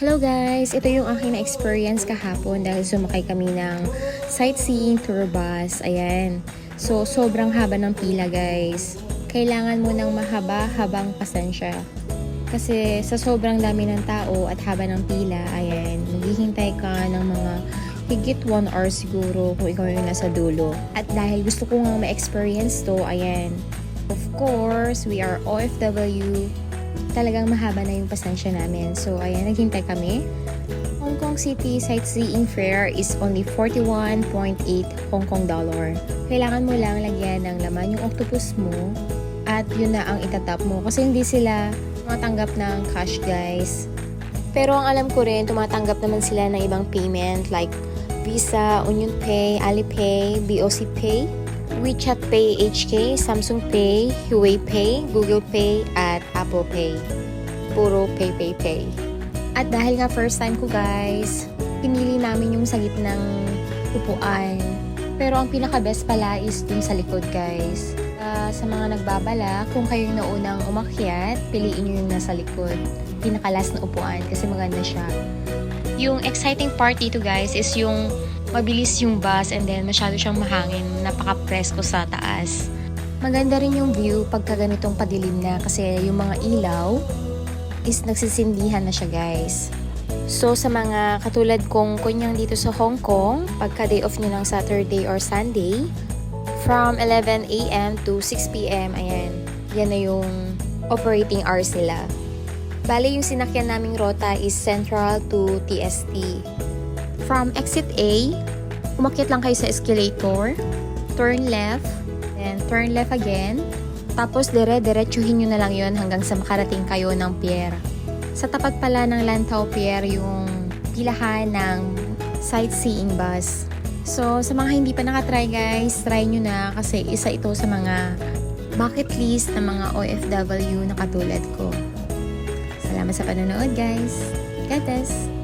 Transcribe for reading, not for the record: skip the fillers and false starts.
Hello guys! Ito yung aking na-experience kahapon dahil sumakay kami ng sightseeing tour bus. Ayan. So, sobrang haba ng pila guys. Kailangan mo ng mahaba-habang pasensya. Kasi sa sobrang dami ng tao at haba ng pila, ayan, maghihintay ka ng mga higit 1 hour siguro kung ikaw yung nasa dulo. At dahil gusto ko nga ma-experience to, ayan, of course, we are OFW. Talagang mahaba na yung pasensya namin. So, ayan, naghintay kami. Hong Kong City sightseeing fare is only 41.8 Hong Kong dollar. Kailangan mo lang lagyan ng laman yung octopus mo at yun na ang itatap mo. Kasi hindi sila tumatanggap ng cash, guys. Pero ang alam ko rin, tumatanggap naman sila ng ibang payment like Visa, Union Pay, Alipay, BOC Pay, WeChat Pay HK, Samsung Pay, Huawei Pay, Google Pay, at Apple Pay. Puro pay. At dahil nga first time ko guys, pinili namin yung sa gitnang upuan. Pero ang pinaka-best pala is dun sa likod guys. Sa mga nagbabala, kung kayo yung naunang umakyat, piliin nyo yung nasa likod. Pinaka-last na upuan kasi maganda siya. Yung exciting part dito guys is yung mabilis yung bus and then masyado siyang mahangin, napaka-presko sa taas. Maganda rin yung view pagka ganitong padilim na kasi yung mga ilaw is nagsisindihan na siya guys. So sa mga katulad kong kunyang dito sa Hong Kong, pagka day off nyo ng Saturday or Sunday, from 11 AM to 6 PM, ayan, yan na yung operating hours nila. Bale yung sinakyan naming rota is Central to TST. From exit A, umakyat lang kayo sa escalator, turn left, then turn left again, tapos diretsuhin nyo na lang yun hanggang sa makarating kayo ng pier. Sa tapat pala ng Lantau Pier yung pilahan ng sightseeing bus. So, sa mga hindi pa nakatry guys, try nyo na kasi isa ito sa mga bucket list ng mga OFW na katulad ko. Salamat sa panonood guys. God bless!